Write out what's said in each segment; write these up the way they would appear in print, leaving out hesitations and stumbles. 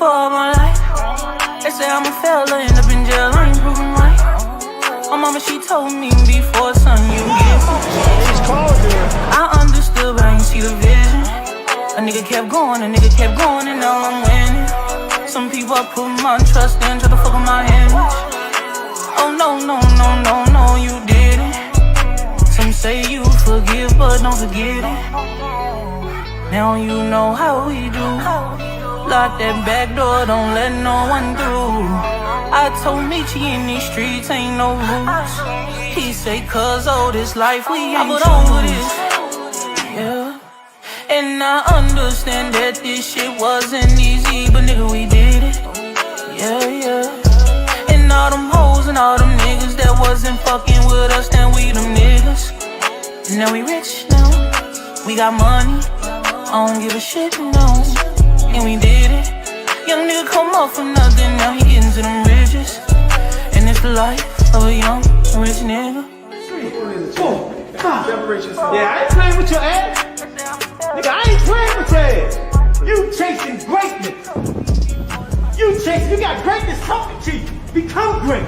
for all my life. They say I'm a failure, end up in jail, I ain't proving right. My mama, she told me before, son, you get I understood, but I ain't see the vision. A nigga kept going, and now I'm winning. Some people I put my trust in, try to fuck with my image. Oh no, you didn't. Some say you forgive, but don't forget it. Now you know how we do. Lock that back door, don't let no one through. I told Michi in these streets ain't no rules. He say, cause all this life we ain't over this. Yeah. And I understand that this shit wasn't easy, but nigga, we did it. Yeah. And all them hoes and all them niggas that wasn't fucking with us, then we them niggas. And now we rich now, we got money, I don't give a shit, no. And we did it. Young nigga come up for nothing, now he getting to them riches. And it's the life of a young rich nigga. Yeah, I ain't playing with your ass. Nigga, I ain't playing with your ass. You chasing greatness. You got greatness talking to you. Become great.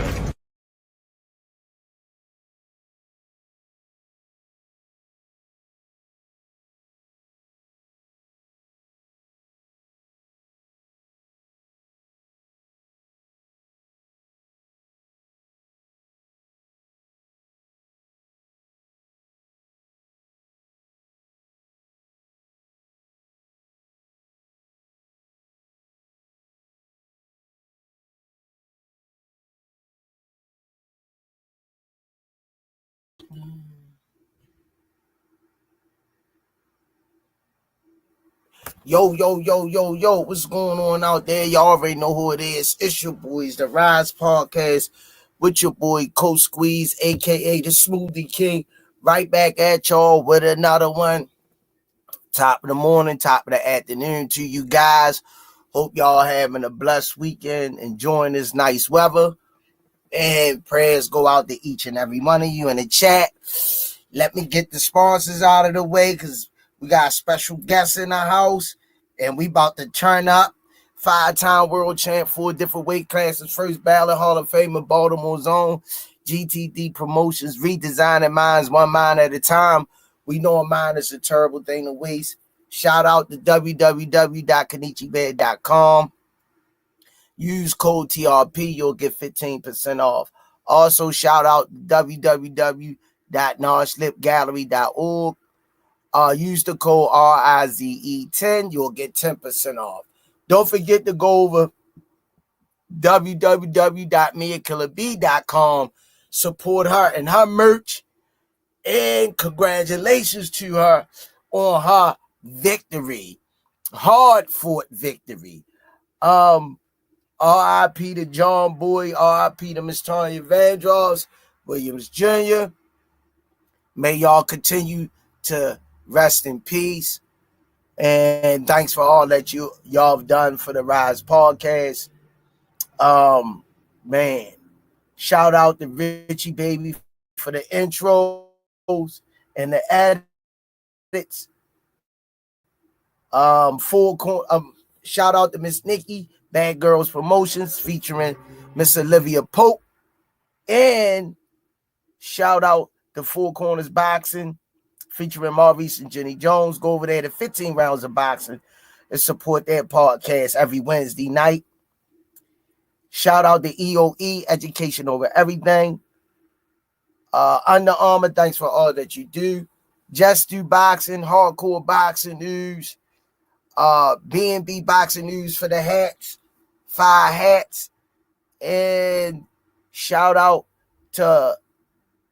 Yo, what's going on out there? Y'all already know who it is. It's your boys, the Rize Podcast, with your boy, Coach Squeeze, a.k.a. the Smoothie King, right back at y'all with another one. Top of the morning, top of the afternoon to you guys. Hope y'all having a blessed weekend, enjoying this nice weather. And prayers go out to each and every one of you in the chat. Let me get the sponsors out of the way because we got special guests in the house, and we about to turn up. 5-time world champ, 4 different weight classes, first ballot Hall of Famer, Baltimore's own, GTD Promotions, redesigning minds one mind at a time. We know a mind is a terrible thing to waste. Shout out to www.kenichibed.com. Use code TRP, you'll get 15% off. Also, shout out to www.nonslipgallery.org. Use the code RIZE10, you'll get 10% off. Don't forget to go over www.KillaBee.com. Support her and her merch. And congratulations to her on her victory. Hard-fought victory. R.I.P. to John Boy, R.I.P. to Miss Tanya Vandross Williams Jr. May y'all continue to rest in peace. And thanks for all that y'all have done for the Rize Podcast. Man, shout out to Richie Baby for the intros and the edits. Shout out to Miss Nikki, Bad Girls Promotions, featuring Miss Olivia Pope. And shout out to Four Corners Boxing, featuring Maurice and Jenny Jones. Go over there to 15 Rounds of Boxing and support their podcast every Wednesday night. Shout out to EOE, Education Over Everything. Under Armour, thanks for all that you do. Just Do Boxing, Hardcore Boxing News. B&B Boxing News for the hats. 5 hats. And shout out to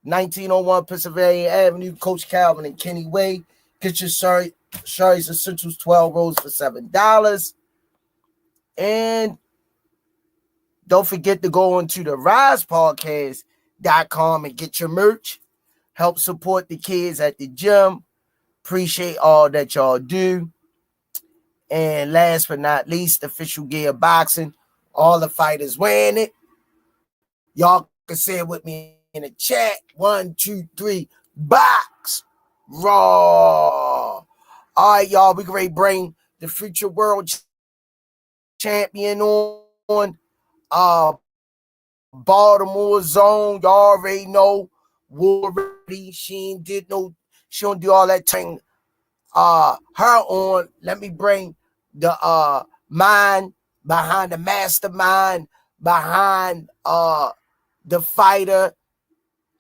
1901 Pennsylvania Avenue, Coach Calvin and Kenny Way. Get your Shari's Essentials 12 rolls for $7. And don't forget to go onto the RizePodcast.com and get your merch. Help support the kids at the gym. Appreciate all that y'all do. And last but not least, Official Gear Boxing. All the fighters wearing it. Y'all can say it with me in the chat. 1, 2, 3, box raw. All right, y'all, we can bring the future world champion on. Baltimore zone. You already know. Already. She don't do all that thing. Her on. Let me bring the mind behind the mastermind, behind the fighter,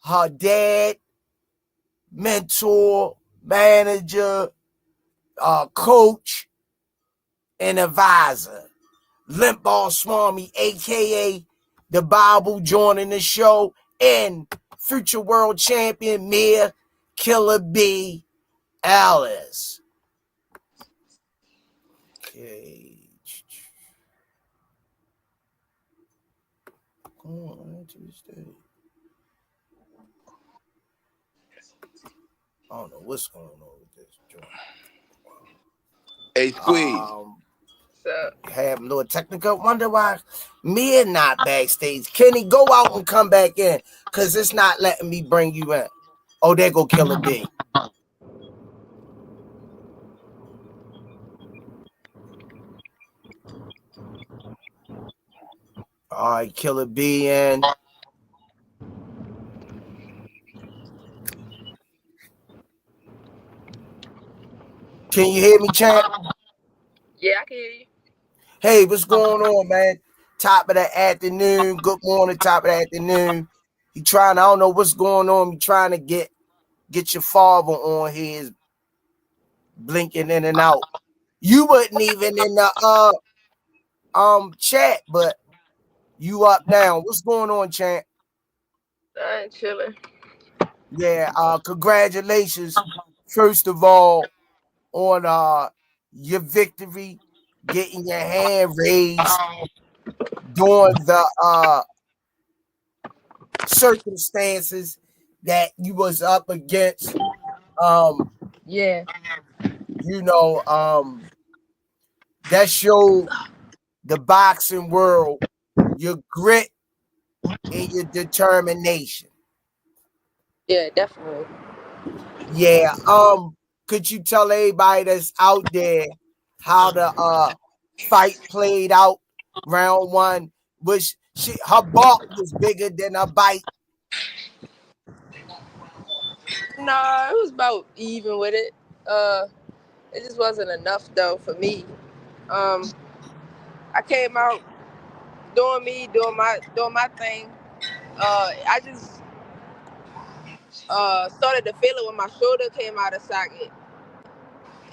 her dad, mentor, manager, coach, and advisor. Limp Ball Swami, aka the Bible, joining the show, and future world champion Mia KillaBee Ellis. Okay. Tuesday. I don't know what's going on with this joint. Hey, Squeeze. Have a little technical. Wonder why Mia not backstage. Kenny, go out and come back in, cause it's not letting me bring you in. Oh, there go KillaBee. All right, KillaBee in. Can you hear me, champ? Yeah, I can hear you. Hey, what's going on, man? Top of the afternoon. Good morning, top of the afternoon. I don't know what's going on. You trying to get your father on here, is blinking in and out. You wasn't even in the chat, but you up now. What's going on, champ? I ain't chilling. Yeah, congratulations, first of all, on your victory, getting your hand raised during the circumstances that you was up against. Yeah. That showed the boxing world your grit and your determination. Yeah, definitely. Yeah. Could you tell everybody that's out there how the fight played out? Round one, which her bark was bigger than her bite. No, it was about even with it. It just wasn't enough though for me. I came out doing me, doing my thing. I just started to feel it when my shoulder came out of socket,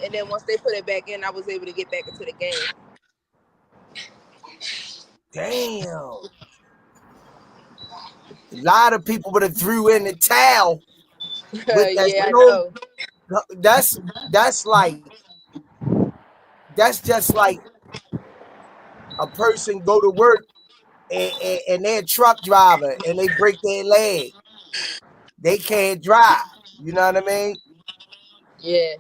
and then once they put it back in, I was able to get back into the game. Damn. A lot of people would have threw in the towel. Yeah, I know. That's just like a person go to work and they're a truck driver and they break their leg. They can't drive. You know what I mean? Yeah.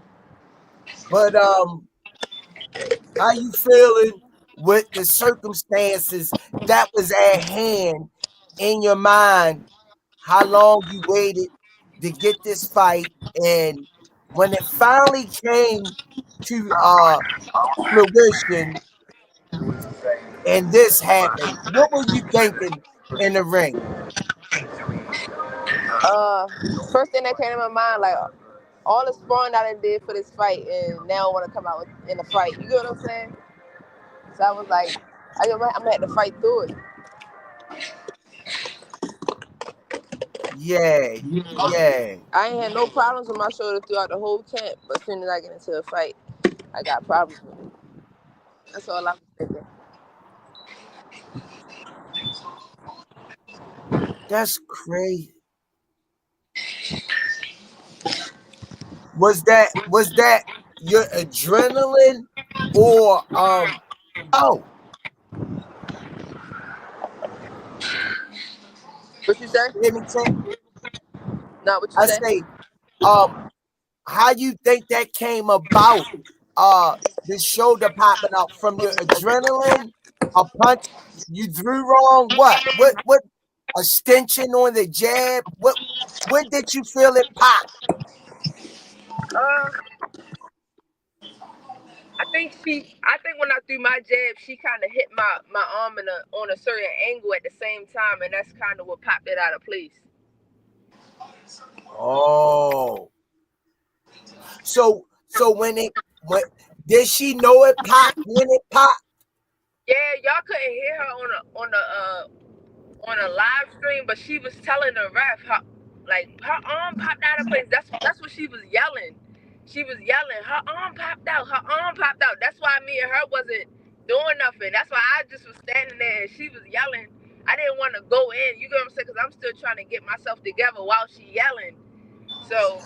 But how you feeling with the circumstances that was at hand in your mind? How long you waited to get this fight, and when it finally came to fruition and this happened, what were you thinking in the ring? First thing that came to my mind, like all the sparring that I did for this fight, and now I want to come out in a fight. You get what I'm saying? So I was like, I'm gonna have to fight through it. Yeah. I ain't had no problems with my shoulder throughout the whole camp, but as soon as I get into a fight, I got problems with it. That's all I was thinking. That's crazy. Was that your adrenaline or oh, What you say? let me tell No, what you I say? say how you think that came about? The shoulder popping out from your adrenaline, a punch you threw wrong. What? A stenching on the jab? When did you feel it pop? I think when I threw my jab, she kind of hit my arm on a certain angle at the same time, and that's kind of what popped it out of place. Oh. So when did she know it popped when it popped? Yeah, y'all couldn't hear her on a live stream, but she was telling the ref her arm popped out of place. That's what she was yelling. She was yelling, her arm popped out, her arm popped out. That's why me and her wasn't doing nothing. That's why I just was standing there and she was yelling. I didn't want to go in, you get what I'm saying? Because I'm still trying to get myself together while she yelling. So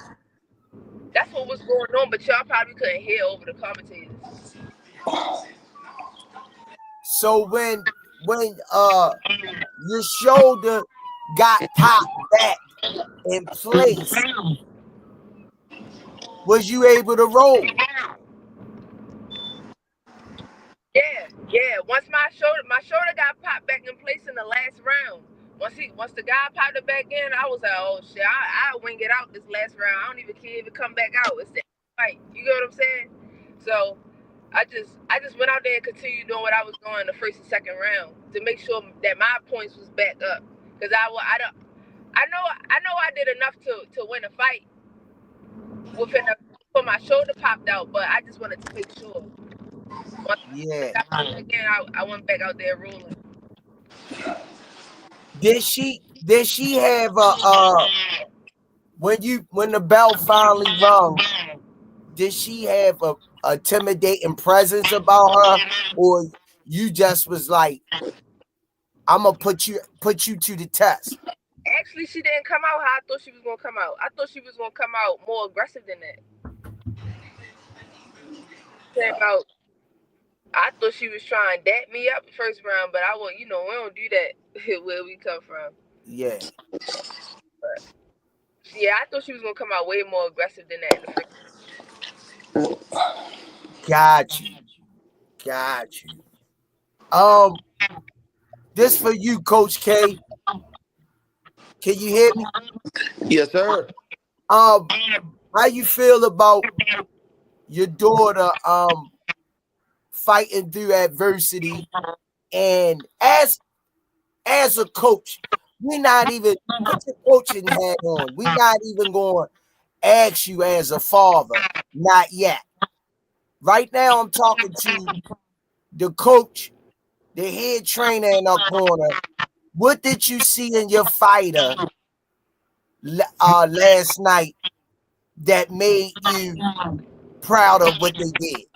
that's what was going on, but y'all probably couldn't hear over the commentators. So when your shoulder got popped back in place, was you able to roll? Yeah. Once my shoulder got popped back in place in the last round. Once the guy popped it back in, I was like, oh shit, I'll wing it out this last round. I don't even care if it come back out. It's the fight. You get what I'm saying? So I just went out there and continued doing what I was doing the first and second round to make sure that my points was back up. Cause I know I did enough to win a fight before my shoulder popped out, but I just wanted to make sure. Yeah. Again, I went back out there rolling. Did she have when the bell finally rung, did she have a intimidating presence about her, or you just was like, I'm gonna put you to the test? Actually, she didn't come out how I thought she was gonna come out. I thought she was gonna come out more aggressive than that. I thought she was trying to dap me up the first round, but I won't. We don't do that where we come from. Yeah. But, yeah, I thought she was gonna come out way more aggressive than that. Got you. This for you, Coach K. Can you hear me? Yes, sir. How you feel about your daughter fighting through adversity? And as a coach, we're not even put your coaching hat on. We're not even going to ask you as a father. Not yet. Right now, I'm talking to the coach, the head trainer in our corner. What did you see in your fighter last night that made you proud of what they did?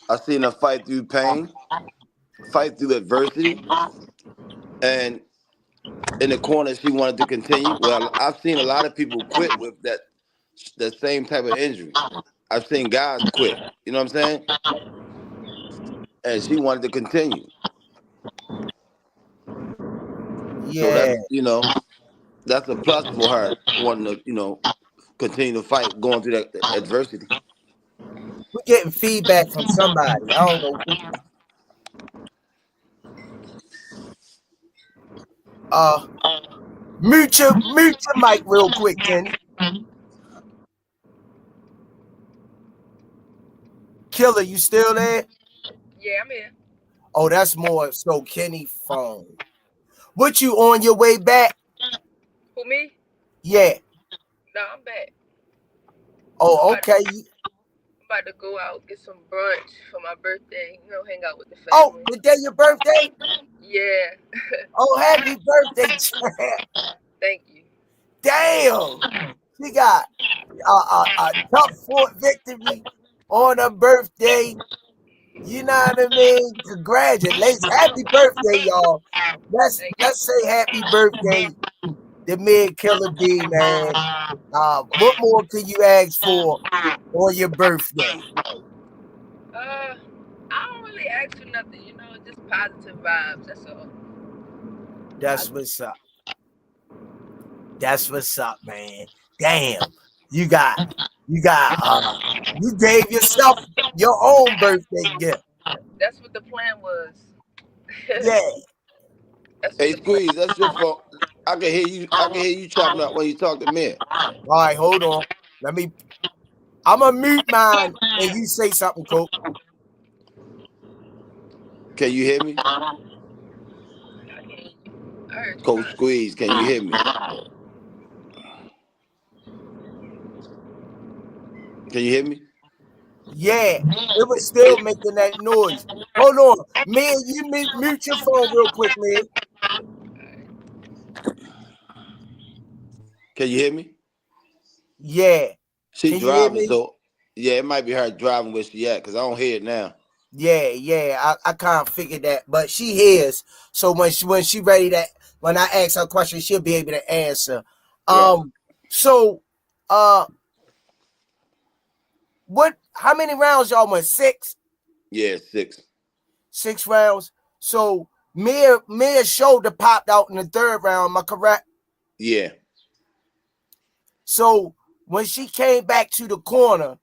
I seen her fight through pain, fight through adversity, and in the corner she wanted to continue. Well, I've seen a lot of people quit with that same type of injury. I've seen guys quit. You know what I'm saying? And she wanted to continue. Yeah. So that's a plus for her, wanting to, continue to fight, going through that adversity. We're getting feedback from somebody. I don't know who. Mute your mic real quick, Kenny. Killer, you still there? Yeah, I'm here. Oh, that's more so Kenny phone. What, you on your way back? Who, me? Yeah. No, I'm back. Oh, okay. I'm about to go out, get some brunch for my birthday. Hang out with the family. Oh, the day your birthday? Yeah. Oh, happy birthday, champ. Thank you. Damn. She got a tough fought victory on her birthday. You know what I mean? Congratulations. Happy birthday, y'all. Let's say happy birthday to me and KillaBee, man. What more can you ask for on your birthday? I don't really ask for nothing, just positive vibes. That's all. That's what's up. That's what's up, man. Damn. You gave yourself your own birthday gift. That's what the plan was. Yeah. Hey, Squeeze, that's your fault. I can hear you chopping up when you talk to me. All right, hold on. Let me. I'm gonna mute mine and you say something, Coach. Can you hear me? Coach Squeeze, can you hear me? Can you hear me? Yeah, it was still making that noise. Hold on, man. You mute your phone real quick, man. Can you hear me? Yeah. She Can you hear driving, me? so yeah, it might be her driving where she at, because I don't hear it now. Yeah. I can't figure that, but she hears. So when she ready to, when I ask her question, she'll be able to answer. Right. So, what? How many rounds y'all went? 6. Yeah, 6. 6 rounds. So Mia's shoulder popped out in the 3rd round. Am I correct? Yeah. So when she came back to the corner,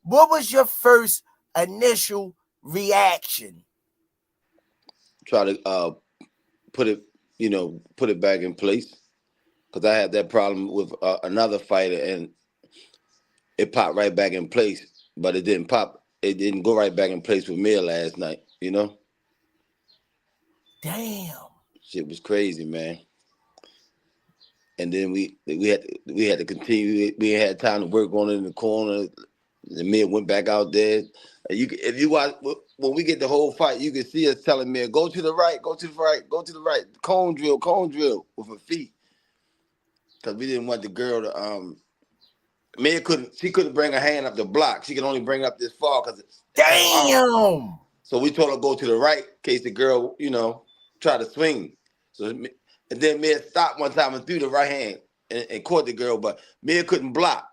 what was your first initial reaction? Try to put it back in place, because I had that problem with another fighter, and it popped right back in place, but it didn't pop. It didn't go right back in place with Mia last night. Damn. Shit was crazy, man. And then we had to continue. We had time to work on it in the corner. And Mia went back out there. And if you watch, when we get the whole fight, you can see us telling Mia, go to the right, go to the right, go to the right. Cone drill with her feet. Because we didn't want the girl to Mia couldn't bring her hand up the block. She could only bring it up this far because it's Damn. So we told her go to the right in case the girl, try to swing. And then Mia stopped one time and threw the right hand and caught the girl, but Mia couldn't block.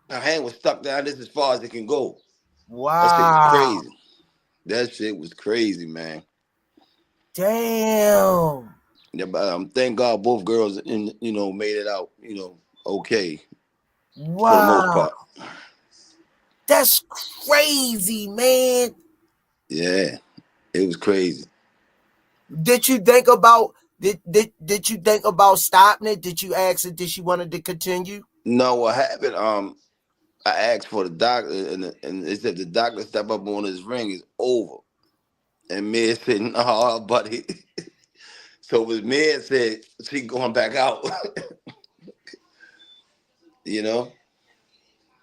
Her hand was stuck down this as far as it can go. That shit was Wow. crazy. That shit was crazy, man. Damn. Yeah, but thank God both girls made it out, okay. For the most Wow. part. That's crazy, man. Yeah. It was crazy. Did you think about did you think about stopping it? Did you ask her did she wanted to continue? No, what happened? I asked for the doctor, and they said the doctor step up on his ring is over. And Mia said, "No, buddy." So with Mia said she going back out, you know.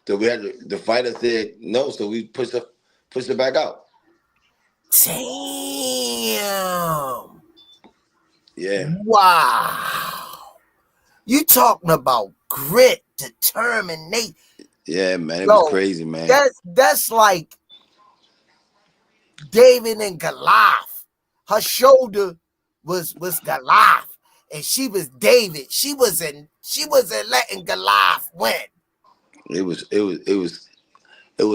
So we had the fighter said no, so we pushed her back out. Damn. Yeah. Wow. You talking about grit, determination. Yeah, man, it was Yo, crazy, man. that's like David and Goliath. Her shoulder was Goliath, and she was David. She wasn't letting Goliath win. It was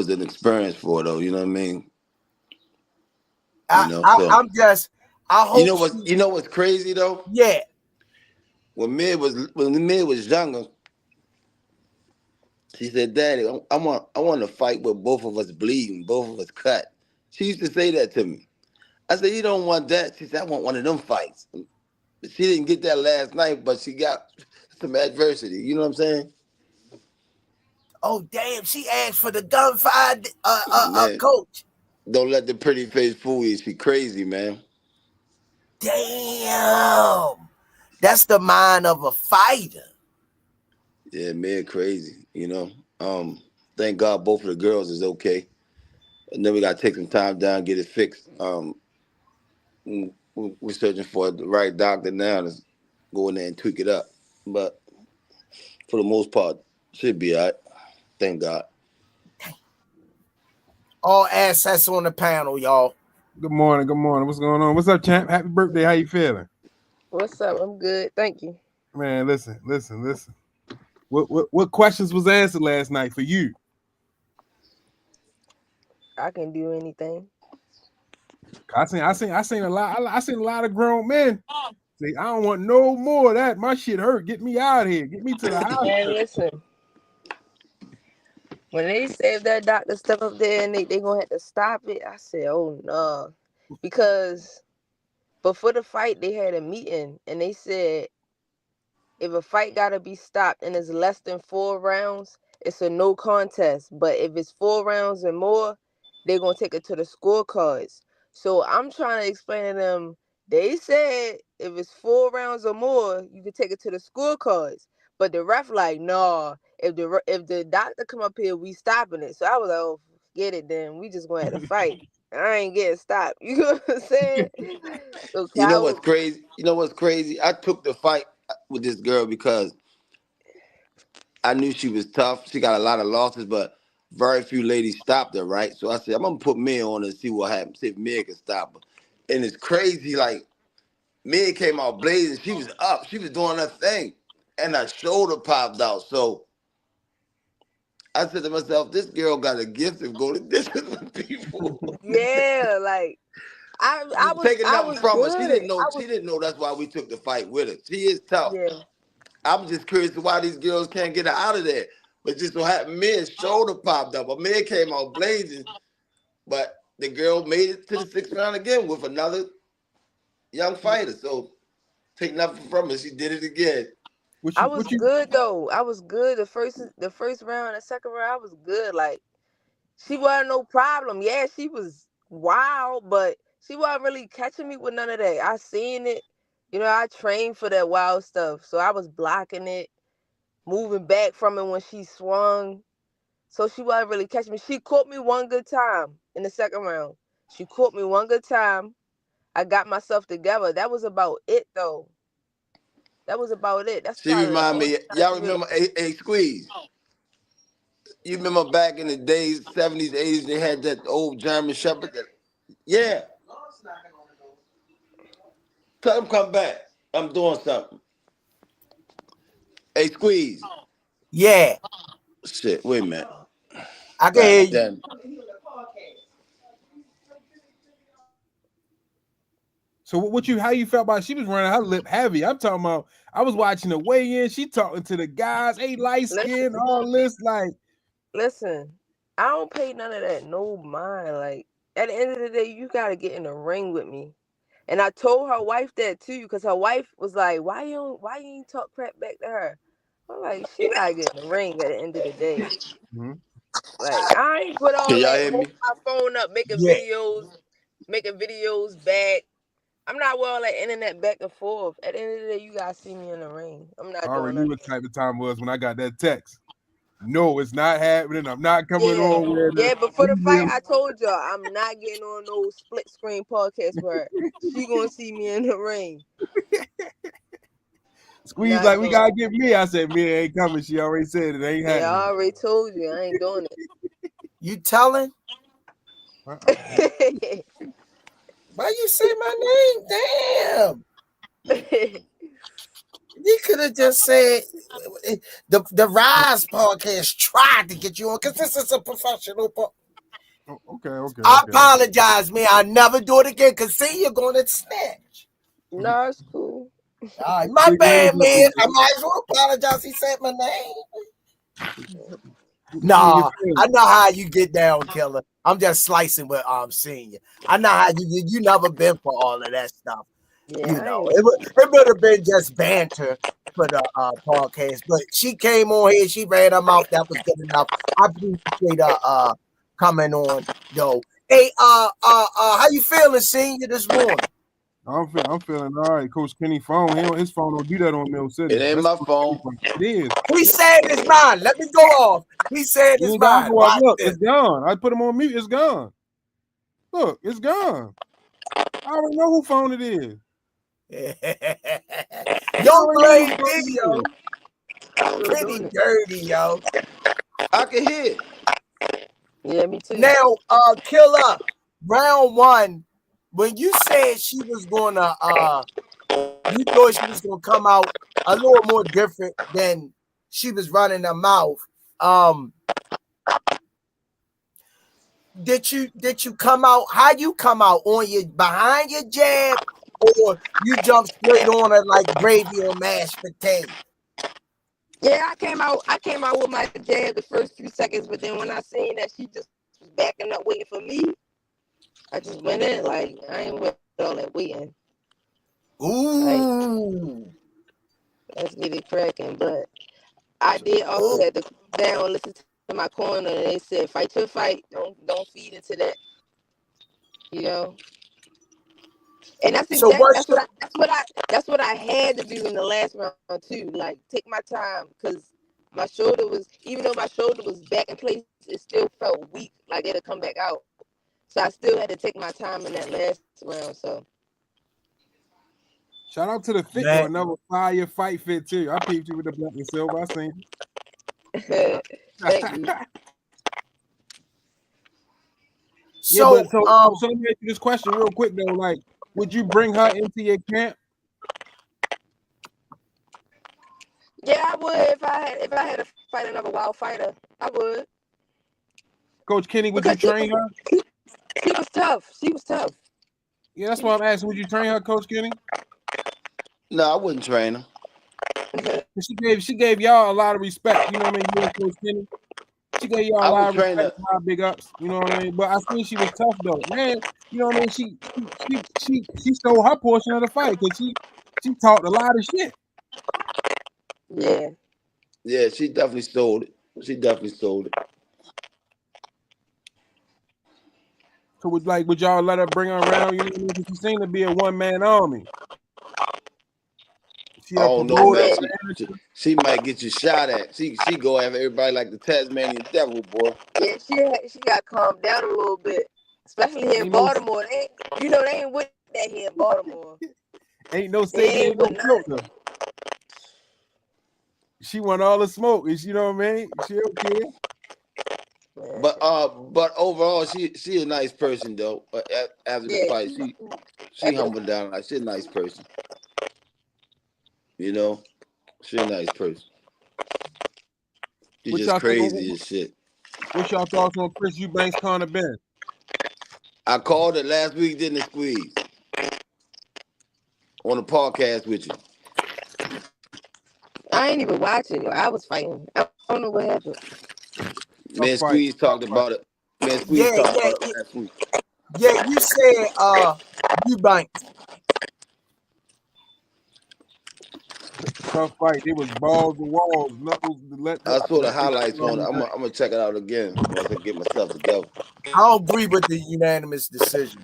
an experience for her, though. You know what I mean? So I hope you know what's crazy though? yeah. When Mia was younger, she said, "Daddy, I want to fight with both of us bleeding, both of us cut." She used to say that to me. I said, "You don't want that." She said, "I want one of them fights." She didn't get that last night, but she got some adversity. You know what I'm saying? Oh damn, she asked for the gunfire Man, coach. don't let the pretty face fool you. She crazy, man. Damn. That's the mind of a fighter. Yeah, man, crazy. Thank God both of the girls is okay. And then we got to take some time down, get it fixed. We're searching for the right doctor now to go in there and tweak it up. But for the most part, should be all right. Thank God. All assets on the panel, y'all. Good morning. What's going on? What's up, champ? Happy birthday. How you feeling? What's up? I'm good. Thank you. Man, listen. What questions was answered last night for you? I can do anything. I seen a lot. I seen a lot of grown men say, "I don't want no more of that. My shit hurt. Get me out of here. Get me to the hospital." Man, listen. When they say if that doctor step up there and they gonna have to stop it, I said, oh no. Because before the fight, they had a meeting and they said if a fight gotta be stopped and it's less than 4 rounds, it's a no contest. But if it's 4 rounds and more, they're gonna take it to the scorecards. So I'm trying to explain to them. They said if it's 4 rounds or more, you can take it to the scorecards. But the ref like, nah. If the doctor come up here, we stopping it. So I was like, oh, get it then. We just gonna have to fight. I ain't getting stopped. You know what I'm saying? So You know what's Kyle, crazy? You know what's crazy? I took the fight with this girl because I knew she was tough. She got a lot of losses, but very few ladies stopped her, right? So I said, I'm gonna put Mia on and see what happens. See if Mia can stop her. And it's crazy, like Mia came out blazing. She was up. She was doing her thing. And her shoulder popped out. So I said to myself, this girl got a gift of going to distance with people. yeah, like I Taking nothing was from her. She good. didn't know. She didn't know that's why we took the fight with her. She is tough. Yeah. I'm just curious to why these girls can't get her out of there. But just so happened, Mia's shoulder popped up. But Mia came out blazing. But the girl made it to the 6th round again with another young fighter. So take nothing from her. She did it again. I was good though. I was good the first round, the second round, I was good. Like she wasn't no problem. Yeah, she was wild, but she wasn't really catching me with none of that. I seen it. You know, I trained for that wild stuff. So I was blocking it, moving back from it when she swung. So she wasn't really catching me. She caught me one good time in the second round. She caught me one good time. I got myself together. That was about it though. That was about it. That's She probably the remind only me, time y'all she really. remember a Squeeze? You remember back in the days, 70s, 80s, they had that old German Shepherd? Yeah. Tell him come back. I'm doing something. Hey, Squeeze. Yeah, Shit, wait a minute. I can hear God you. damn. So how you felt about she was running her lip heavy? I'm talking about I was watching the weigh-in, she talking to the guys, ain't light skin, all this like Listen, I don't pay none of that no mind. Like at the end of the day, you gotta get in the ring with me. And I told her wife that too, because her wife was like, why you ain't talk crap back to her? I'm like, she gotta get in the ring at the end of the day. Mhm. Like I ain't put Can all y'all that hear holding me? my phone up, Yeah. making videos back. I'm not with all that internet back and forth. At the end of the day, you gotta see me in the ring. I'm not I doing already knew none what of type of time it was when I got that text. No, it's not happening. I'm not that. coming on with Yeah, it. before the fight, I told y'all I'm not getting on no split screen podcast with her. She gonna see me in the ring. Squeeze Not like we doing gotta it. get me. I said me ain't coming. She already said it ain't Yeah, I happening. already told you I ain't doing You telling? it. Why you say my name? Damn. You could have just said the Rize podcast tried to get you on because this is a professional. Okay. I apologize, man. I'll never do it again because see, you're going to snatch. No, it's cool. All right, my bad, man. I might as well apologize. He said my name. Nah, I know how you get down, Killer. I'm just slicing with Senior. I know how you never been for all of that stuff. Yeah, You know, it would have been just banter for the podcast, but she came on here, she ran her mouth, that was good enough. I appreciate her coming on though. Hey, how you feeling, Senior, this morning? I'm feeling all right. Coach Kenny phone. His phone don't do that on Mill City. It ain't my phone. It is. He said it's mine. Let me go off. He said it's mine. Watch Look, this. it's gone. I put him on mute. It's gone. Look, it's gone. I don't know who phone it is. Don't blame me, yo. Pretty dirty, yo. I can hear it. Yeah, me too. Now, Killer, round one, when you said she was gonna you thought she was gonna come out a little more different than she was running her mouth. Did you come out? How you come out on your behind your jab, or you jump straight on her like gravy on mashed potato? Yeah, I came out with my jab the first few seconds, but then when I seen that she just was backing up waiting for me, I just went in. Like I ain't with all that waiting. Ooh. Like, let's get it cracking. But I did also Oh, have to come down and listen to my corner, and they said, "Fight your fight. Don't feed into that." You know. And that's so exactly what's your that's what I had to do in the last round too. Like take my time because my shoulder was, even though my shoulder was back in place, it still felt weak, like it'll come back out. So I still had to take my time in that last round. So Shout out to the fit though, man? another fire fight fit too. I peeped you with the black and silver. I seen thank you. you. Yeah, So but so let me ask you this question real quick though. Like, would you bring her into your camp? Yeah, I would if I had to fight another wild fighter. I would Coach Kenny, would you because train her? she was tough. She was tough. Yeah, that's why I'm asking. Would you train her, Coach Kenny? No, I wouldn't train her. She gave y'all a lot of respect. You know what I mean? You and Coach Kenny. She gave y'all a I lot would of train respect, her. a lot of big ups. You know what I mean? But I think she was tough though, man. You know what I mean? She stole her portion of the fight because she talked a lot of shit. Yeah. Yeah, she definitely sold it. She definitely sold it. So would y'all let her bring her around? You know what I mean? 'Cause she seemed to be a one-man army. She a Oh no, promoter. man. She might get you shot at. She go after everybody like the Tasmanian devil, boy. Yeah, she got calmed down a little bit, especially here in Ain't no, Baltimore. They ain't with that here in Baltimore. ain't no They safety, ain't ain't no with none. filter. She want all the smoke. You know what I mean? She don't care. But overall, she a nice person though. After the Yeah, fight, she humbled down. Like she's a nice person. You know, she's a nice person. She's What just y'all crazy as shit. What's y'all thoughts on Chris Eubank's Conor Ben? I called it last week, didn't squeeze on the podcast with you. I ain't even watching. I was fighting. I don't know what happened. Tough Man, fight. Squeeze talked about it. Man, Squeeze yeah, talked yeah, about it last week. yeah. You said Eubank. Tough fight. It was balls to walls, knuckles to let I saw the let this highlights on it. I'm gonna check it out again once I get myself together. I don't agree with the unanimous decision.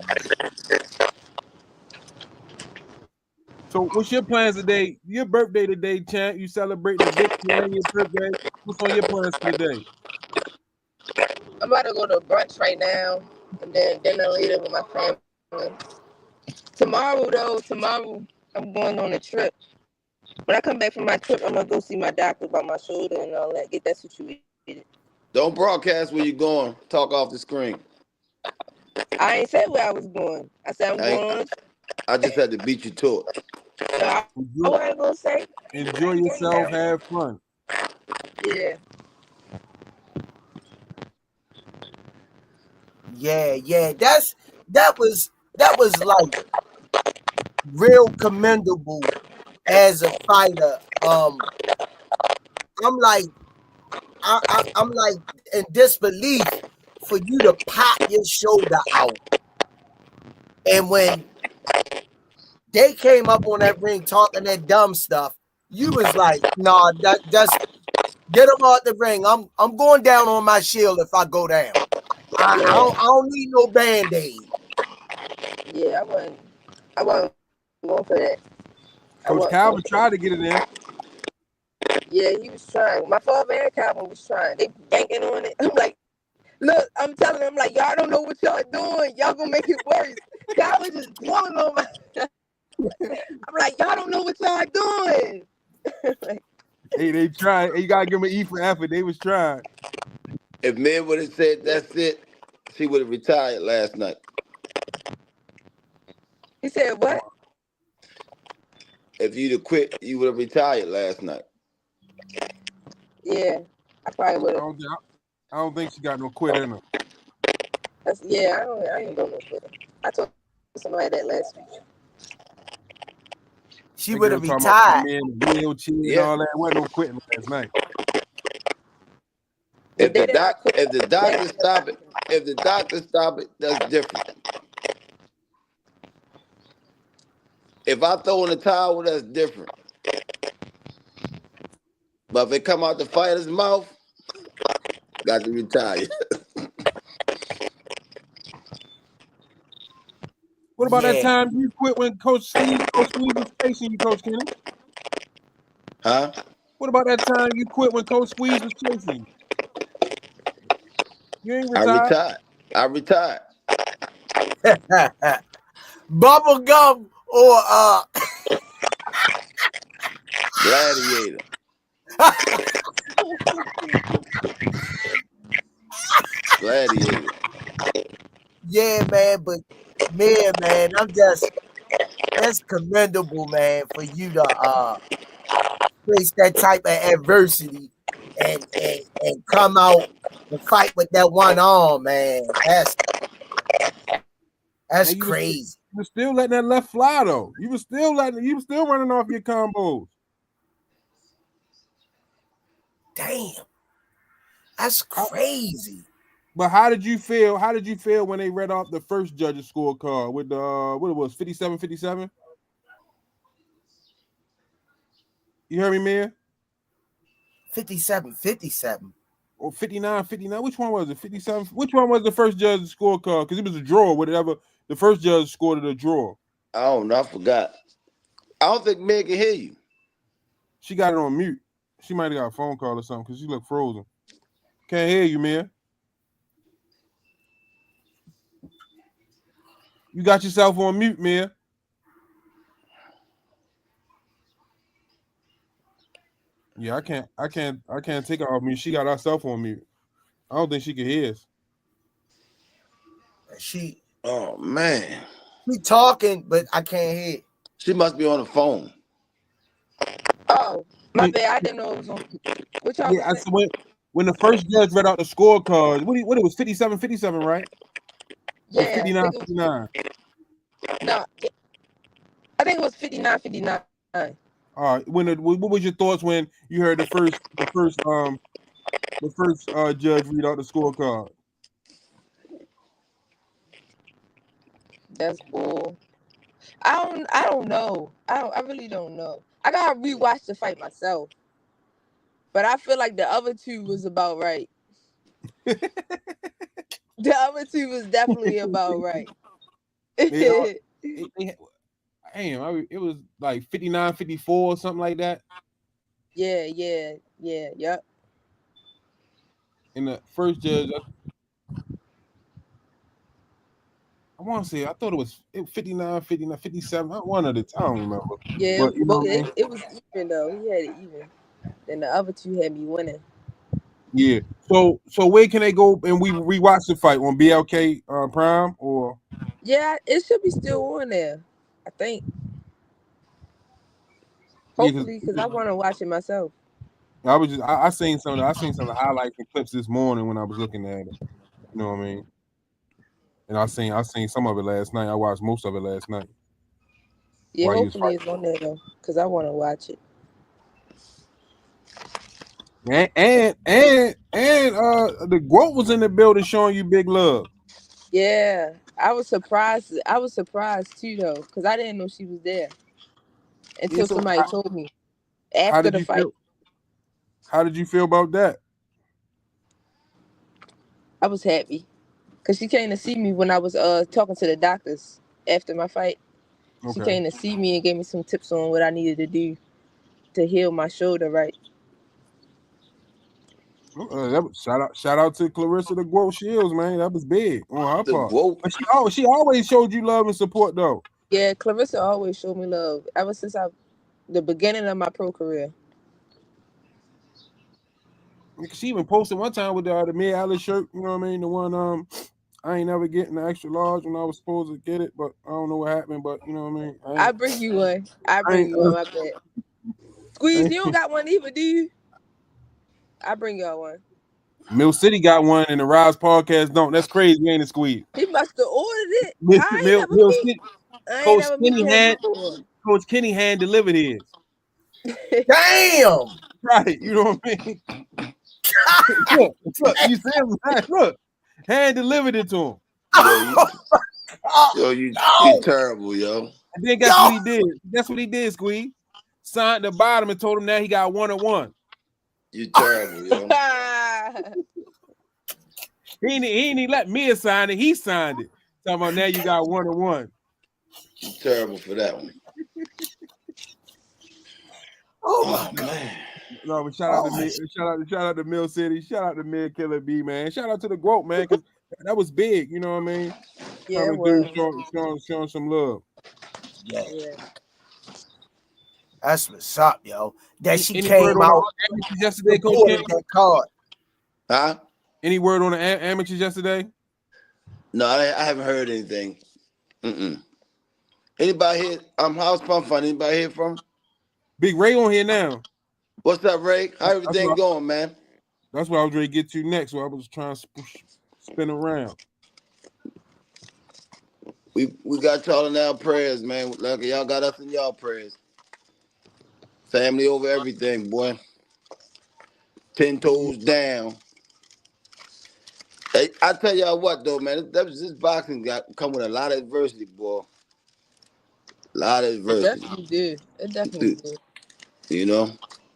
So what's your plans today? Your birthday today, champ. You celebrating the victory and your birthday. What's on your plans for today? I'm about to go to brunch right now, and then dinner later with my family. Tomorrow I'm going on a trip. When I come back from my trip, I'm gonna go see my doctor about my shoulder and all that. Get that situated. Don't broadcast where you're going. Talk off the screen. I ain't said where I was going. I said I'm going on a trip. I just had to beat you to it. I wasn't gonna say. Enjoy yourself. Have fun. Yeah. Yeah. That was like real commendable as a fighter. I'm like I'm like in disbelief for you to pop your shoulder out. And when they came up on that ring talking that dumb stuff, you was like, nah, just get them out the ring. I'm going down on my shield if I go down. I don't need no band-aid. Yeah, I wasn't going for that. Coach Calvin tried to get it in. Yeah, he was trying. My father and Calvin was trying. They banking on it. I'm like, look, I'm telling them, like, y'all don't know what y'all doing. Y'all gonna make it worse. Calvin just blowing on my. I'm like, y'all don't know what y'all doing. Hey, they tried. Hey, you gotta give them an E for effort. They was trying. If man would have said that's it, she would have retired last night. He said, what? If you'd have quit, you would have retired last night. Yeah, I probably would have. I don't think she got no quit in her. I ain't going no quitter. I told somebody that last week. She would have retired. About me in the wheelchair and all that. Wasn't no quitting last night. If the doctor stop it, that's different. If I throw in the towel, that's different. But if it come out the fighter's mouth, got to retire. What about that Yeah. time you quit when Coach Steve was chasing you, Coach Kenny? Huh? What about that time you quit when Coach Squeeze was chasing you? You ain't I retired. retired. I retired. Bubble gum or Gladiator. Gladiator. yeah, man, but man, that's commendable, man, for you to face that type of adversity and come out and fight with that one arm, man. That's And you crazy. was still letting that left fly though. You was still running off your combos. Damn. That's crazy. But how did you feel? How did you feel when they read off the first judge's scorecard with the what it was 57-57? You heard me, man? 57-57. Or 59-59. Which one was it? 57. Which one was the first judge's scorecard? Because it was a draw, whatever. The first judge scored it a draw. I don't know. I forgot. I don't think Meg can hear you. She got it on mute. She might have got a phone call or something because she looked frozen. Can't hear you, man. You got yourself on mute, man. Yeah, I can't take her off mute. She got herself on mute. I don't think she can hear us. Oh man. She talking, but I can't hear. She must be on the phone. Oh, my bad. I didn't know it was on. What y'all Yeah, so when the first judge read out the scorecards, what it was 57-57, right? Or Yeah. 59-59. No, I think it was 59-59. All right. What was your thoughts when you heard the first judge read out the scorecard? That's bull. I don't know. I really don't know. I gotta rewatch the fight myself. But I feel like the other two was about right. The other two was definitely about right. It was like 59-54 or something like that. Yeah, yep. And the first judge, I want to say, I thought it was 59, 59, 57. One of the, I don't remember. Yeah, But you know what I mean? it was even though. He had it even. Then the other two had me winning. Yeah. So where can they go and we rewatch the fight on BLK Prime or? Yeah, it should be still on there. I think. Hopefully, because I want to watch it myself. I seen some of the highlights and clips this morning when I was looking at it. You know what I mean? And I seen some of it last night. I watched most of it last night. Yeah, hopefully it's on there though, because I want to watch it. And the GOAT was in the building showing you big love. Yeah, I was surprised. I was surprised too though, because I didn't know she was there until somebody told me after the fight. How did you feel about that? I was happy because she came to see me when I was talking to the doctors after my fight. Okay. She came to see me and gave me some tips on what I needed to do to heal my shoulder right. Shout out to Clarissa the GOAT Shields, man. That was big on her part. But she always showed you love and support though. Yeah, Clarissa always showed me love ever since the beginning of my pro career. She even posted one time with the Mia Ellis shirt, you know what I mean? The one I ain't never getting the extra large when I was supposed to get it, but I don't know what happened, but you know what I mean? I bring you one. I bring you one, my bad. Squeeze, you don't got one either, do you? I bring y'all one. Mill City got one and the Rize podcast don't. That's crazy, ain't it, Squeeze? He must have ordered it. Coach Kenny hand delivered his. Damn! Right, you know what I mean? look, you see him? Look, hand delivered it to him. You terrible, yo. And then guess what he did? Guess what he did, Squeeze? Signed the bottom and told him now he got 1-1. You terrible, yo. He ain't let me sign it. He signed it. Talking about now you got 1-1. You terrible for that one. Oh my God. Man. No, but shout out to Mill City. Shout out to Mid KillaBee, man. Shout out to the GOAT, man, because that was big. You know what I mean? Yeah, it was. Showing some love. Yeah. Yeah. That's what's up, yo. That she Any came word on out the amateurs yesterday, Coach supported K? that card. Huh? Any word on the amateurs yesterday? No, I haven't heard anything. Anybody here? How's Fun Fun? Anybody here from? Big Ray on here now. What's up, Ray? How everything going, man? That's what I was ready to get to next. So I was trying to spin around. We got y'all in our prayers, man. Like y'all got us in y'all prayers. Family over everything, boy. 10 toes down. Hey, I tell y'all what though, man. This boxing got come with a lot of adversity, boy. A lot of It adversity. definitely did. It definitely did. You know?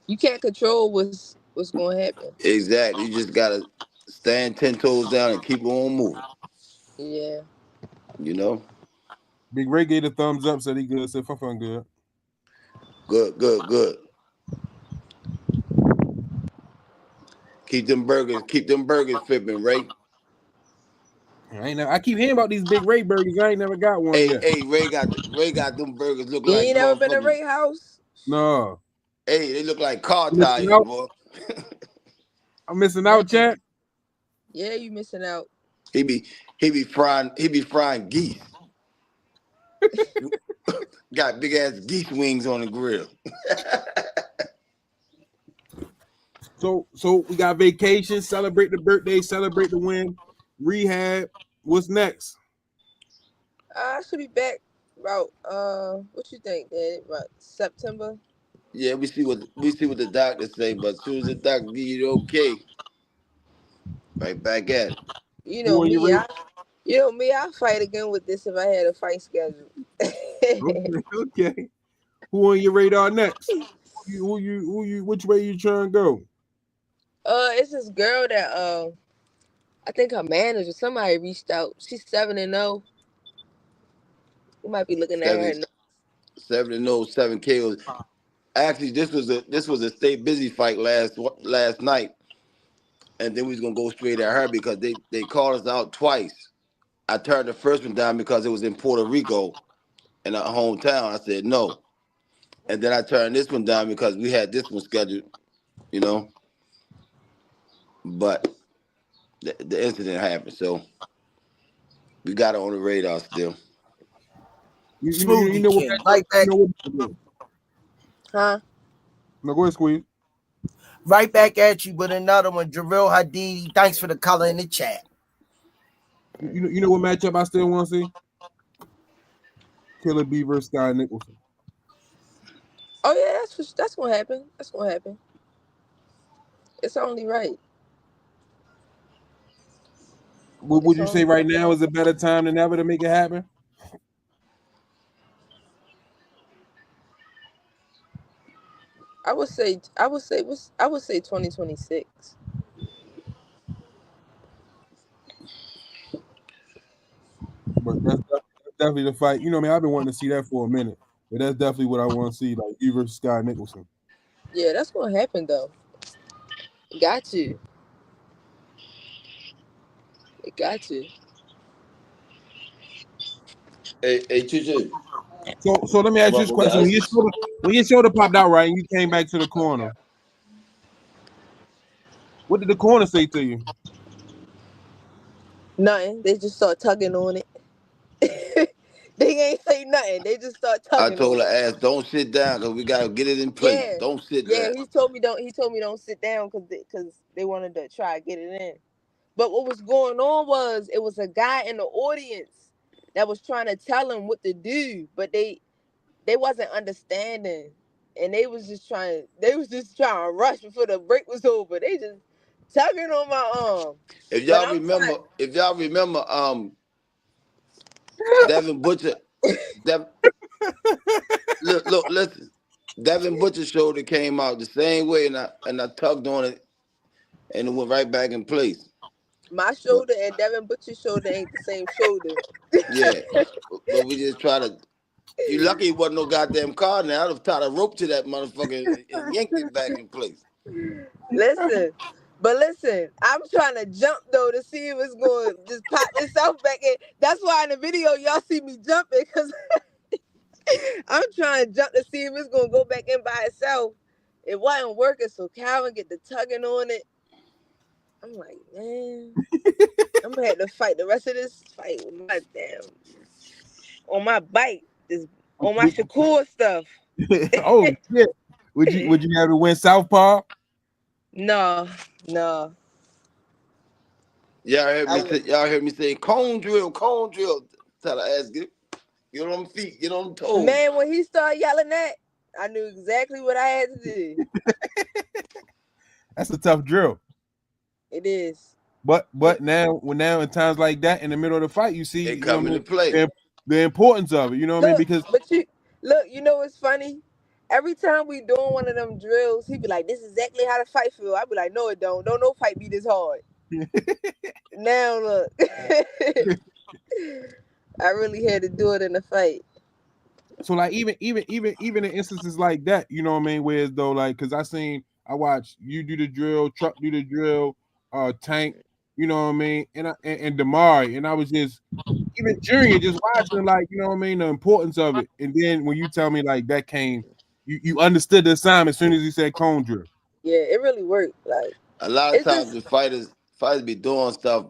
You can't control what's going to happen. Exactly. You just gotta stand 10 toes down and keep on moving. Yeah. You know? Big Ray gave a thumbs up, said he good, said Fun good. Good. Keep them burgers flipping, Ray. I keep hearing about these Big Ray burgers. I ain't never got one yet. Hey, Ray got them burgers look You like ain't never been to motherfucking. Ray House? No. Hey, they look like car tires, boy. I'm missing out, chat. Yeah, you missing out. He be frying geese. Got big ass geese wings on the grill. So we got vacation, celebrate the birthday, celebrate the win, rehab. What's next? I should be back about what you think, Dad? About September? Yeah, we see what the doctors say, but as soon as the doctor give you the okay, right back at it. You Who know on your me, radar? I'll fight again with this if I had a fight schedule. Okay. Who on your radar next? Which way you trying to go? It's this girl that I think her manager, somebody reached out. She's 7-0. You might be looking at her. 7 KOs. Actually, this was a stay busy fight last night, and then we was gonna go straight at her because they called us out twice. I turned the first one down because it was in Puerto Rico, in our hometown. I said no, and then I turned this one down because we had this one scheduled, you know. But the incident happened, so we got it on the radar still. Smoothie You know what? King, right back, Huh? No, go ahead, Squeeze. right back at you with another one. Jarrell Hadidi, thanks for the color in the chat. You know what matchup I still want to see? KillaBee versus Sky Nicholson. Oh yeah, that's gonna happen. That's gonna happen. It's only right. Would you say right now is a better time than ever to make it happen? I would say 2026. But that's definitely the fight. You know, I've been wanting to see that for a minute. But that's definitely what I want to see, like you versus Sky Nicholson. Yeah, that's gonna happen though. It got you. It got you. Hey, Chuchu. So let me ask you this question: when your shoulder popped out, right, and you came back to the corner, what did the corner say to you? Nothing. They just start tugging on it. They ain't say nothing. They just start I tugging told on her it. ass, don't sit down because we gotta get it in place. Yeah, Don't sit yeah. down. He told me don't sit down because they wanted to try to get it in. But what was going on was it was a guy in the audience that was trying to tell him what to do, but they wasn't understanding, and they was just trying to rush before the break was over. They just tugging on my arm. If But y'all I'm remember, trying. Devin Butcher, look, listen. Devin Butcher's shoulder came out the same way, and I tugged on it, and it went right back in place. My But shoulder and Devin Butcher's shoulder ain't the same shoulder. yeah, but we just try to. You lucky it wasn't no goddamn car. Now I'd have tied a rope to that motherfucker and yanked it back in place. Listen, I'm trying to jump though to see if it's going to just pop itself back in. That's why in the video y'all see me jumping because I'm trying to jump to see if it's going to go back in by itself. It wasn't working, so Calvin get the tugging on it. I'm like, man, I'm gonna have to fight the rest of this fight with my on my bike, on my Shakur stuff. Oh shit! Would you have to win Southpaw? No. Y'all heard me say cone drill. Tell her ass get on them feet, get on them toes. Man, when he started yelling that, I knew exactly what I had to do. That's a tough drill. It is. But now in times like that, in the middle of the fight, you see They come into play. The importance of it. You know what I mean? Because you know what's funny? Every time we doing one of them drills, he be like, "This is exactly how the fight feel." I be like, "No, it don't. Don't no fight be this hard." Now look, I really had to do it in the fight. So like even in instances like that, you know what I mean? Whereas though, like, because I watched you do the drill, Truck do the drill, Tank, you know what I mean, and Damari, and I was just even Junior just watching, like, you know what I mean, the importance of it. And then when you tell me like that came, you understood the assignment as soon as he said cone drill. Yeah, it really worked. Like a lot of times the fighters be doing stuff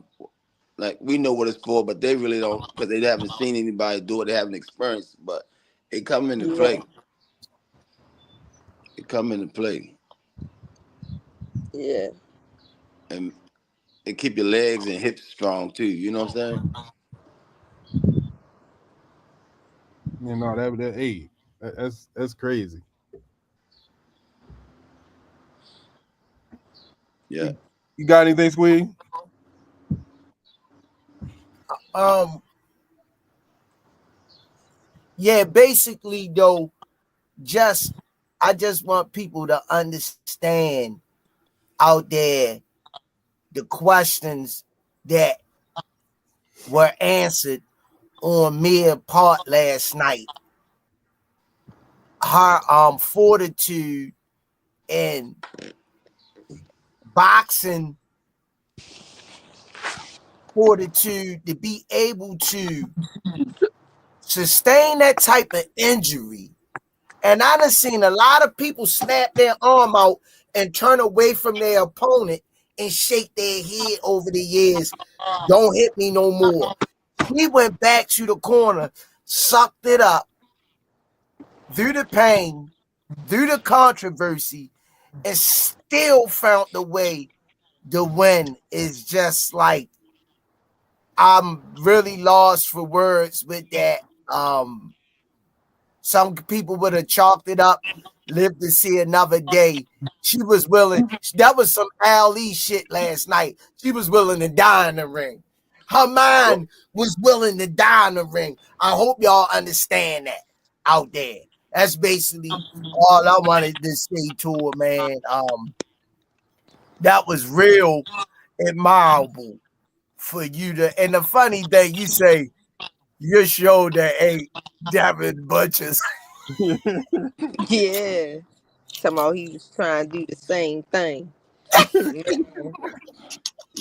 like we know what it's for, but they really don't because they haven't seen anybody do it. They haven't experienced, but it come into play. It come into play. Yeah. And keep your legs and hips strong too. You know what I'm saying? You know, that's crazy. Yeah. You got anything, Squeeze? Yeah, basically though, I just want people to understand out there the questions that were answered on Mia part last night. Her fortitude and boxing fortitude to be able to sustain that type of injury. And I done seen a lot of people snap their arm out and turn away from their opponent and shake their head over the years. Don't hit me no more. He went back to the corner, sucked it up through the pain, through the controversy, and still found the way to win. Is just like, I'm really lost for words with that. Some people would have chalked it up, lived to see another day. She was willing. That was some Ali shit last night. She was willing to die in the ring. Her mind was willing to die in the ring. I hope y'all understand that out there. That's basically all I wanted to say to her, man. That was real admirable for you to. And the funny thing, you say your shoulder ain't Devin Butcher's. Yeah. Somehow he was trying to do the same thing.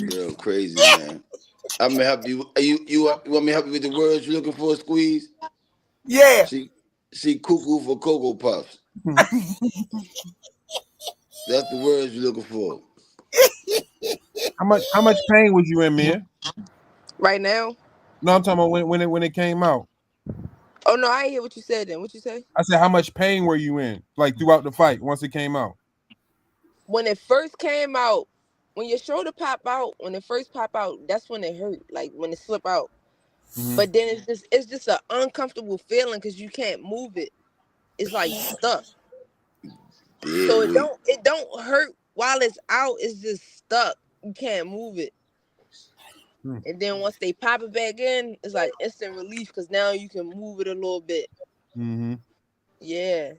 Real crazy, man. I'm gonna help you. You want me to help you with the words you're looking for, Squeeze? Yeah. She cuckoo for Cocoa Puffs. That's the words you're looking for. How much pain was you in, Mia? Right now? No, I'm talking about when it came out. Oh no, I didn't hear what you said then. What you say? I said, how much pain were you in, like throughout the fight once it came out? When it first came out, when your shoulder pop out, when it first pop out, that's when it hurt. Like when it slip out. Mm-hmm. But then it's just an uncomfortable feeling because you can't move it. It's like stuck. Yeah, so it don't hurt while it's out. It's just stuck. You can't move it. And then once they pop it back in, it's like instant relief because now you can move it a little bit. Mm-hmm. Yeah.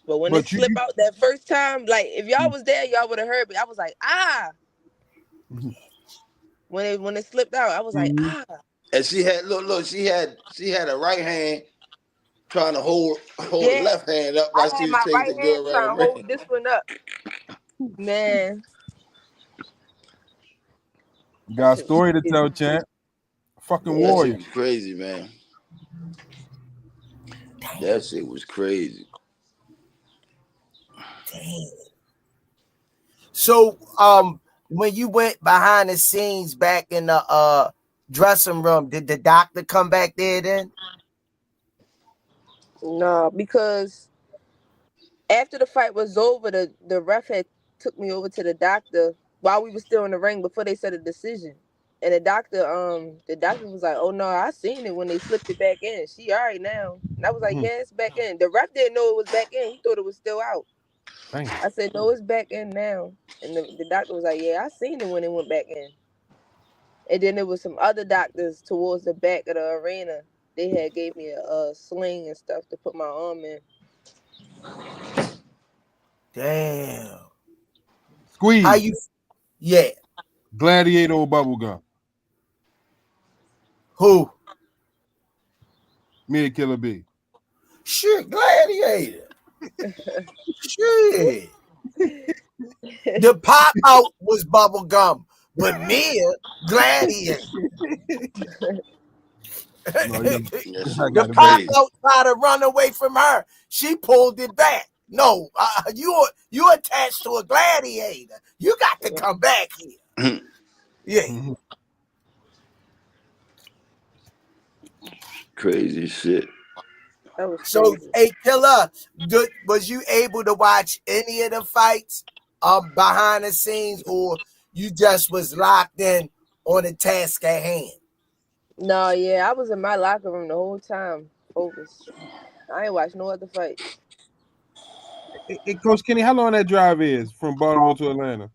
But when it slipped out that first time, like if y'all was there, y'all would have heard. But I was like, ah. When it slipped out, I was like, ah. And she had look, she had a right hand trying to hold the left hand up while she was my chasing right the hand girl trying around to the hold ring. this one up. Man. Got a story to tell, champ. Fucking warrior. That shit was crazy, man. That shit was crazy. Damn. So, when you went behind the scenes back in the dressing room, did the doctor come back there then? No, because after the fight was over, the ref had took me over to the doctor while we were still in the ring before they said a decision. And the doctor was like, "Oh no, I seen it when they slipped it back in. She all right now." And I was like, "Yeah, it's back in." The ref didn't know it was back in. He thought it was still out. Dang. I said, "No, it's back in now." And the doctor was like, "Yeah, I seen it when it went back in." And then there was some other doctors towards the back of the arena. They had gave me a sling and stuff to put my arm in. Damn. Squeeze. How you? Yeah. Gladiator or bubblegum? Who? Me and KillaBee. Shit, Gladiator. Shit. The pop out was bubblegum, but Mia Gladiator. The pop out tried to run away from her. She pulled it back. No, you attached to a gladiator. You got to come back here. Yeah. Crazy shit. So, hey, Killa, was you able to watch any of the fights behind the scenes, or you just was locked in on the task at hand? No, yeah, I was in my locker room the whole time, focused. I ain't watched no other fights. Hey, Coach Kenny, how long that drive is from Baltimore to Atlanta?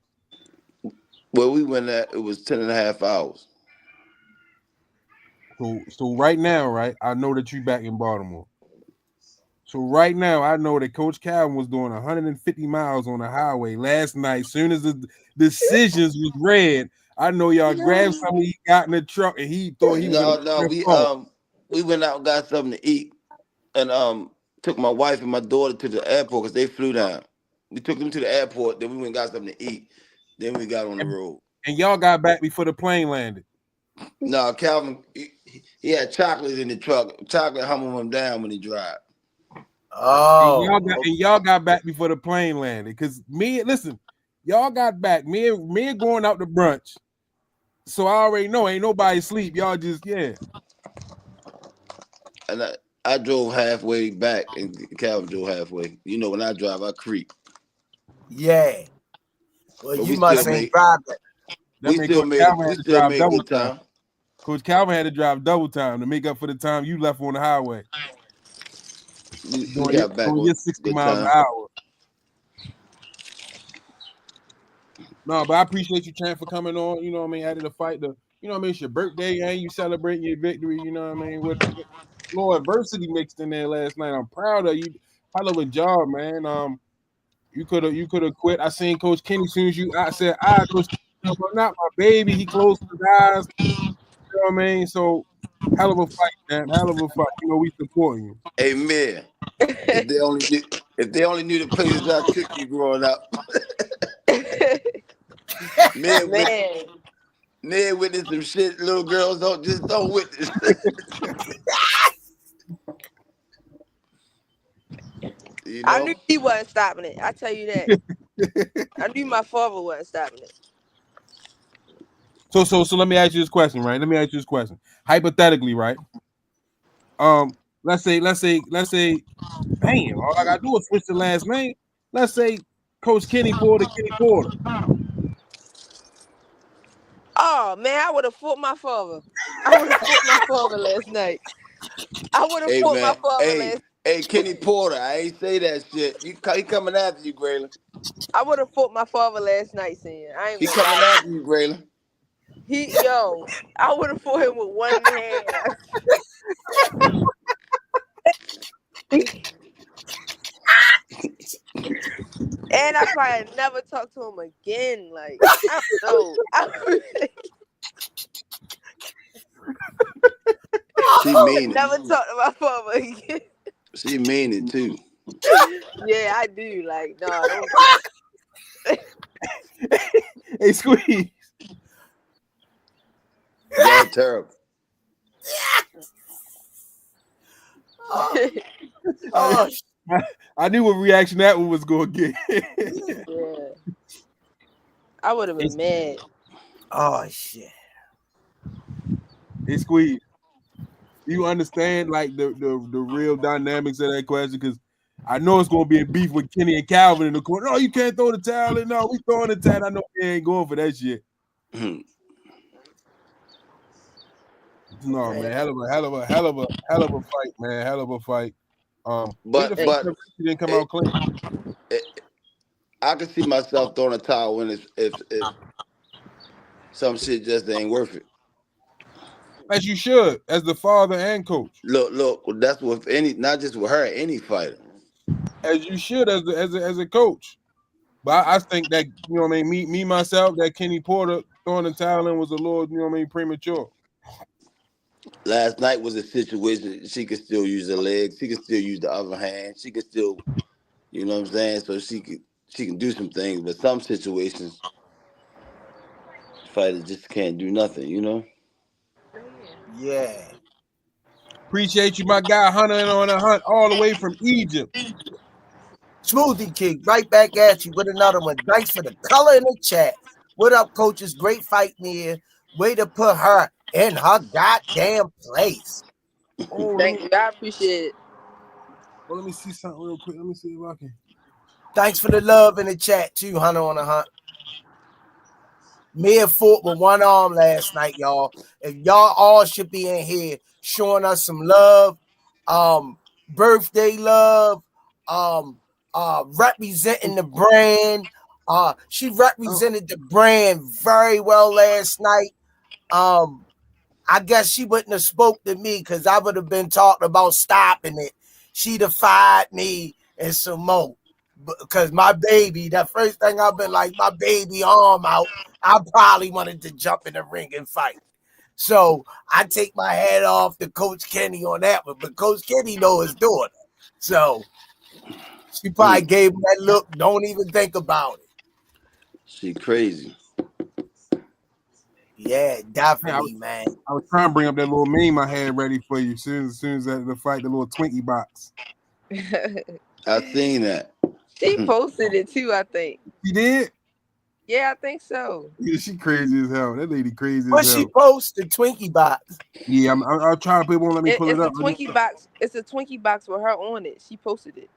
Well, we went at it was 10.5 hours. So right now, right, I know that you back in Baltimore. So right now, I know that Coach Calvin was doing 150 miles on the highway last night. Soon as the decisions was read, I know y'all grabbed something. He got in the truck and he thought he was. We went out and got something to eat, and took my wife and my daughter to the airport because they flew down. We took them to the airport, then we went and got something to eat. Then we got on the road. And y'all got back before the plane landed. No, Calvin, he had chocolate in the truck. Chocolate humbled him down when he drive. Oh, and y'all got back before the plane landed. Because y'all got back. Me going out to brunch. So I already know ain't nobody sleep. Y'all just And I drove halfway back, and Calvin drove halfway. You know, when I drive, I creep. Yeah. Well, but you must ain't drive that. We still made good time. Coach Calvin had to drive double time to make up for the time you left on the highway. We got back on 60 miles an hour. No, but I appreciate you, Champ, for coming on. You know what I mean? Out of the fight, you know what I mean? It's your birthday, and you celebrating your victory. You know what I mean? With more adversity mixed in there last night. I'm proud of you. Hell of a job, man. You could have quit. I seen Coach Kenny as soon as I said, Coach Kenny, not my baby. He closed his eyes. You know what I mean? So, hell of a fight, man. Hell of a fight. You know, we supporting you. Amen. If they only knew the places I took you growing up. Man witnessed some shit little girls don't witness. You know? I knew he wasn't stopping it. I tell you that. I knew my father wasn't stopping it. So let me ask you this question, right? Let me ask you this question. Hypothetically, right? Let's say, damn, all I gotta do is switch the last name. Let's say Coach Kenny Porter. Oh man, I would have fought my father. I would have fought my father last night. Hey, Kenny Porter, I ain't say that shit. He coming after you, Graylin. I would have fought my father last night, saying I ain't. He coming after you, Graylin. I would have fought him with one hand. And I probably never talk to him again. Like, I don't know. She mean it. Never talk to my father again. She mean it too. Yeah, I do. Like, no, don't. Hey, Squeeze. Y'all terrible. Oh, I knew what reaction that one was going to get. Yeah. I would have been mad. oh shit. Hey, Squeeze. You understand like the real dynamics of that question? Because I know it's gonna be a beef with Kenny and Calvin in the corner. No, you can't throw the towel in. No, we throwing the towel. I know he ain't going for that shit. No, man, hell of a fight, man. Hell of a fight. But he didn't come out clean. I can see myself throwing a towel when if some shit just ain't worth it. As you should, as the father and coach. Look, that's with any, not just with her, any fighter. As you should, as a coach. But I think that, you know what I mean, me myself, that Kenny Porter throwing the towel in was a little, you know what I mean, premature. Last night was a situation she could still use her legs, she could still use the other hand, she could still, you know what I'm saying? So she can do some things, but some situations fighters just can't do nothing, you know? Yeah. Appreciate you, my guy, Hunter on a hunt all the way from Egypt. Smoothie King, right back at you with another one. Thanks for the color in the chat. What up, coaches? Great fight, Nia. Way to put her in her goddamn place. Oh, Thank you. I appreciate it. Well, let me see something real quick. Let me see if I can. Thanks for the love in the chat, too, Hunter on a hunt. Mia fought with one arm last night, y'all. If y'all all should be in here showing us some love, birthday love, representing the brand. She represented the brand very well last night. I guess she wouldn't have spoke to me because I would have been talking about stopping it. She'd have fired me and some more. Because my baby, that first thing I've been like, my baby arm out, I probably wanted to jump in the ring and fight. So I take my hat off to Coach Kenny on that one, but Coach Kenny knows his daughter. So she probably gave him that look, don't even think about it. She crazy. Yeah, definitely, man. I was trying to bring up that little meme I had ready for you as soon as the fight, the little Twinkie box. I seen that. She posted it too, I think. She did? Yeah, I think so. Yeah, she crazy as hell. That lady crazy What as hell. she posted, Twinkie box. Yeah, I'll try to put one. Let me pull it up. It's a Twinkie box. It's a Twinkie box with her on it. She posted it.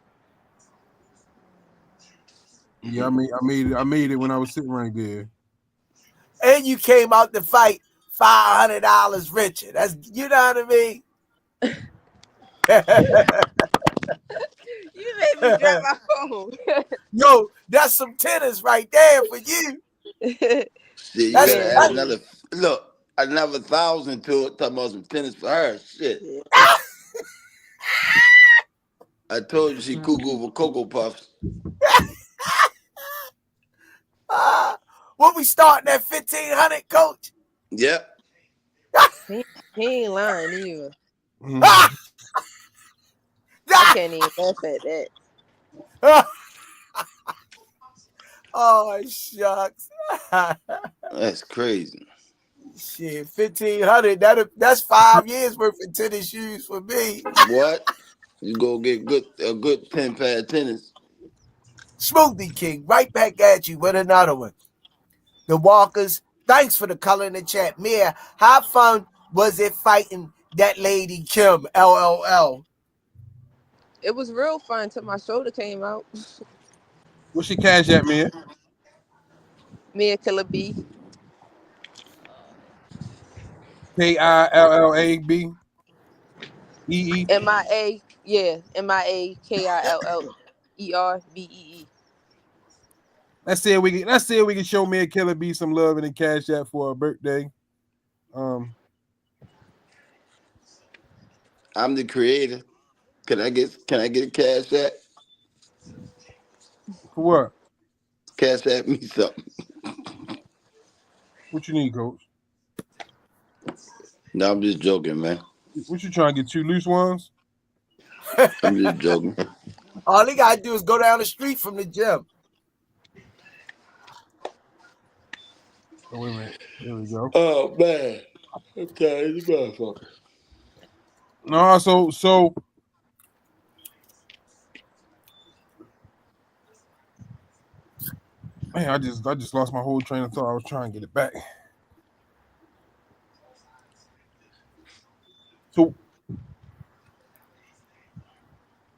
Yeah, I made it when I was sitting right there. And you came out to fight $500 richer. That's, you know what I mean? You made me drop my phone. Yo, that's some tennis right there for you. Shit, you gotta add another 1,000 to it, talking about some tennis for her. Shit. I told you she cuckoo for Cocoa Puffs. What we starting at 1,500, coach? Yep. He ain't lying either. Mm. I can't even laugh at that. Oh, shucks. That's crazy. Shit, 1,500. That's 5 years worth of tennis shoes for me. What? You go get a good 10-pair of tennis. Smoothie King, right back at you with another one. The Walkers, thanks for the color in the chat. Mia, how fun was it fighting that lady Kim, LLL? It was real fun until my shoulder came out. What's your cash at, man? Me and KillaBee. KILLAB EE. MIA, yeah, MIA KILLERBEE. Let's see if we can show me a KillaBee some love and a cash app for her birthday. I'm the creator. Can I get a cash app? For what? Cash at me something. What you need, coach? No, I'm just joking, man. What you trying to get 2 loose ones? I'm just joking. All they gotta do is go down the street from the gym. Oh, wait a minute. There we go. Oh man, I'm tired as a motherfucker. No, so man, I just lost my whole train of thought. I was trying to get it back. So,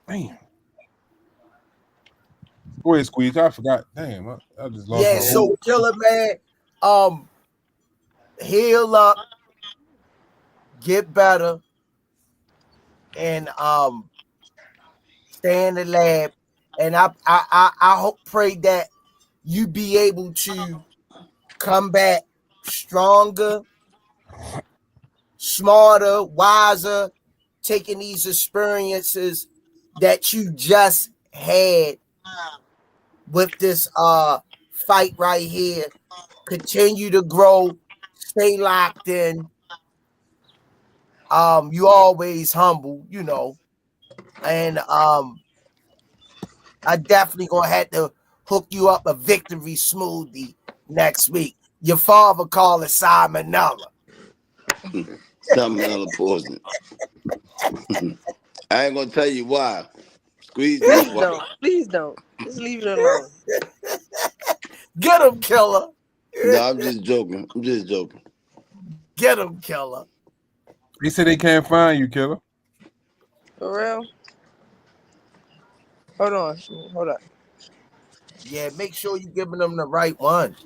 man, go ahead, Squeeze. I forgot. Damn, I just lost Yeah, my so whole. Killer Man, heal up, get better, and stay in the lab. And I hope, pray that you be able to come back stronger, smarter, wiser, taking these experiences that you just had with this fight right here. Continue to grow, stay locked in. You always humble, you know. And I definitely gonna have to hook you up a victory smoothie next week. Your father called it salmonella. Salmonella poison. I ain't gonna tell you why. Squeeze Please this why. don't. Please don't. Just leave it alone. Get him, Killer. No, I'm just joking. I'm just joking. Get him, Killer. They said they can't find you, Killer. For real? Hold on. Hold up. Yeah, make sure you're giving them the right one.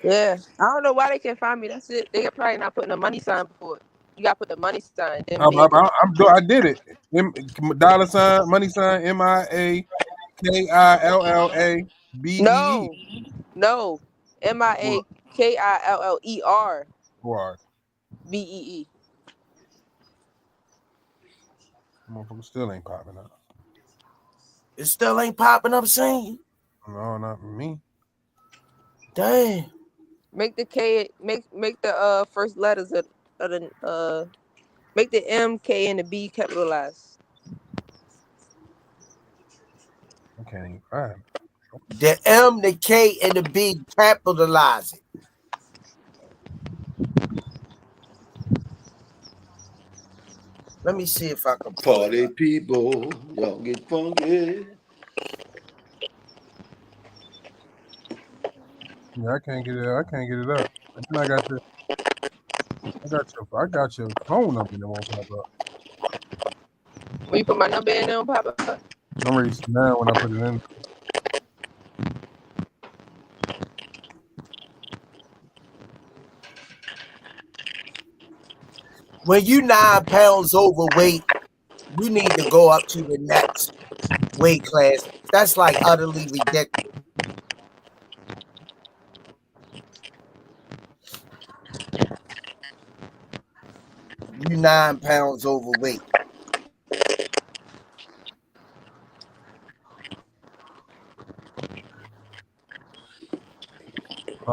Yeah. I don't know why they can't find me. That's it. They probably not putting a money sign before it. You gotta put the money sign. Then I did it. Dollar sign, money sign, MIAKILLABEE. No. MIAKILLER Boy, BEE. motherfucker still ain't popping up. It still ain't popping up, saying. No, not me. Dang. Make the K make the first letters of the make the M, K, and the B capitalized. I can't even find it. The M, the K, and the B, capitalize it. Let me see if I can pull it Party up. people, y'all get funky. Yeah, I can't get it. I can't get it up. And then I got your phone number that won't pop up. When you put my number in, it don't pop up. I'm ready to now when I put it in. When you 9 pounds overweight, you need to go up to the next weight class. That's like utterly ridiculous. You 9 pounds overweight.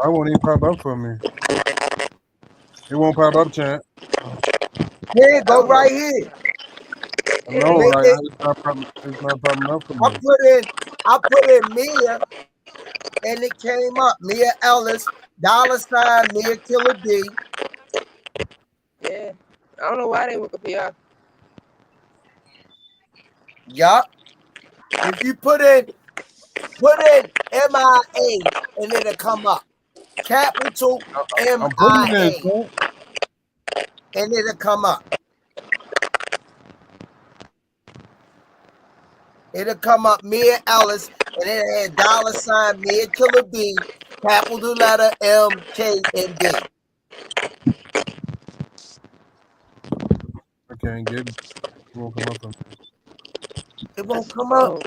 I won't even pop up for me. It won't pop up, champ. Here, go right here. No, Make like it, it's not popping up for I me. put in Mia, and it came up. Mia Ellis, $ Mia KillaBee. Yeah. I don't know why they looking for y'all. Yup. If you put in MIA, and it'll come up. Capital I'm putting it in, MIA, champ. and it'll come up. It'll come up Mia Ellis, and it had $ Mia KillaBee, capital letter M, K, and B. I can't get it. It won't come up for me. It won't come up.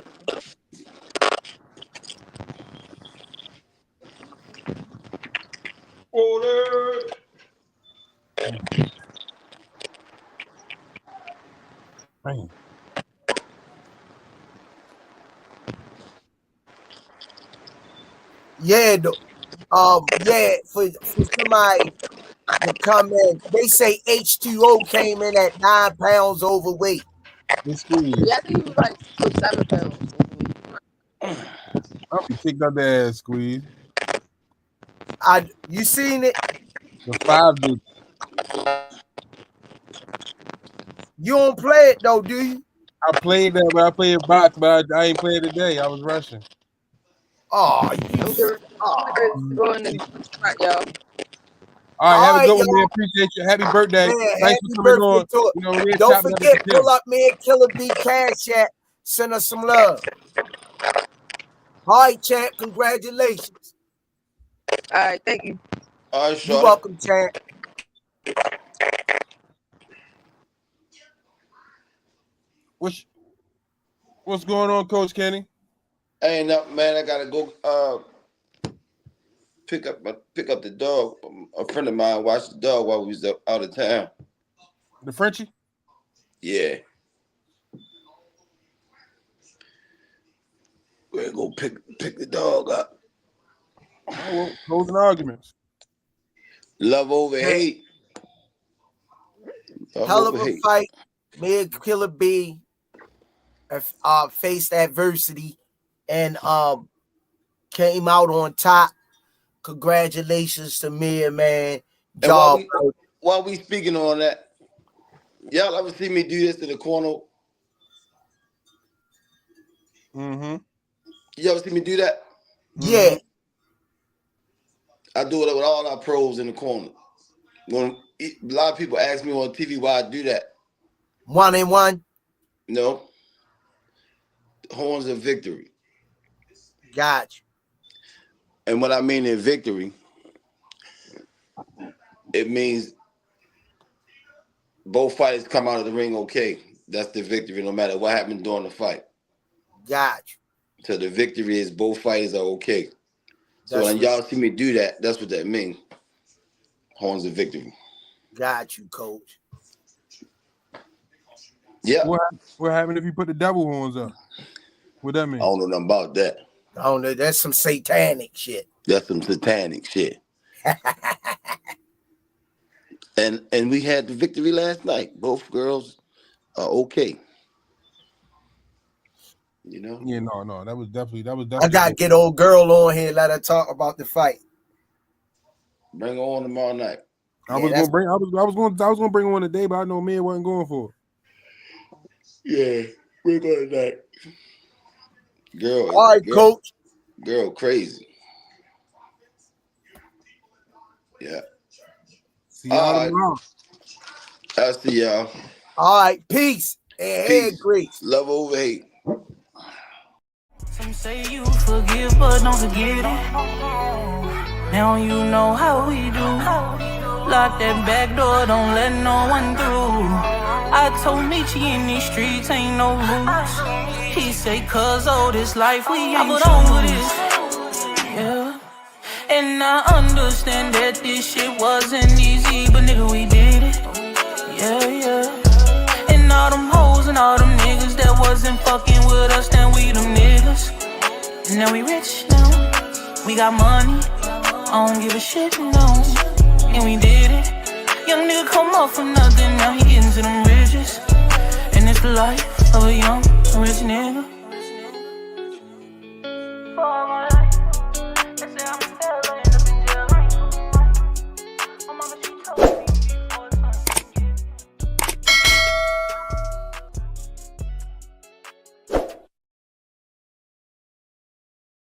Man. Yeah, yeah, for somebody to come in, they say H2O came in at 9 pounds overweight. This squeeze. Yeah, I think he was like 7 pounds. I'll be kicked out the ass, squeeze. You seen it? The 5 dude. You don't play it though, do you? I played that, but I played box, but I ain't played today. I was rushing. Oh, you. I'm going to spot, y'all. All right, have a good one, y'all. man. Appreciate you. Happy birthday. Man, Thanks happy for coming birthday on. to it. You know, we're Don't chopping forget, up at pull up me and KillaBee Cash App. Send us some love. All right, champ. Congratulations. All right, thank you. All right, You're welcome, champ. What's going on, Coach Kenny? Ain't nothing, man. I gotta go pick up the dog. A friend of mine watched the dog while we was out of town. The Frenchie? Yeah. We're gonna go pick the dog up. Oh, well, closing arguments. Love over hate. Hell of a fight. Me and KillaBee faced adversity and came out on top. Congratulations to me, man. Job. While we speaking on that, y'all ever see me do this in the corner? Mm-hmm. You ever see me do that? Yeah. I do it with all our pros in the corner. When a lot of people ask me on TV why I do that. 1-on-1? No. Horns of victory. Gotcha. And what I mean in victory, it means both fighters come out of the ring okay. That's the victory, no matter what happened during the fight. Gotcha. So the victory is both fighters are okay. So when y'all see me do that, that's what that means. Horns of victory. Got you, coach. Yeah. What happened if you put the devil horns up? What that mean? I don't know nothing about that. I don't know. That's some satanic shit. That's some satanic shit. And we had the victory last night. Both girls are okay. You know? Yeah, no. That was definitely. I gotta get old girl on here. Let her talk about the fight. Bring her on tomorrow night. I was gonna bring her on today, but I know me wasn't going for it. Yeah, bring her tonight. Girl. All right, coach. Girl, crazy. Yeah. See y'all tomorrow. I'll see y'all. All right, peace and head grease. Love over hate. Some say you forgive, but don't forget it. Now you know how we do. Lock that back door, don't let no one through. I told Michi in these streets ain't no rules. He say, cuz oh, this life we ain't put on with this. Yeah. And I understand that this shit wasn't easy, but nigga, we did it. Yeah. And all them hoes and all them niggas that wasn't fucking with us, then we them niggas. And now we rich now. We got money. I don't give a shit, no. And we did it. Young nigga come up from nothing, now he getting to them riches. And it's the life of a young rich nigga.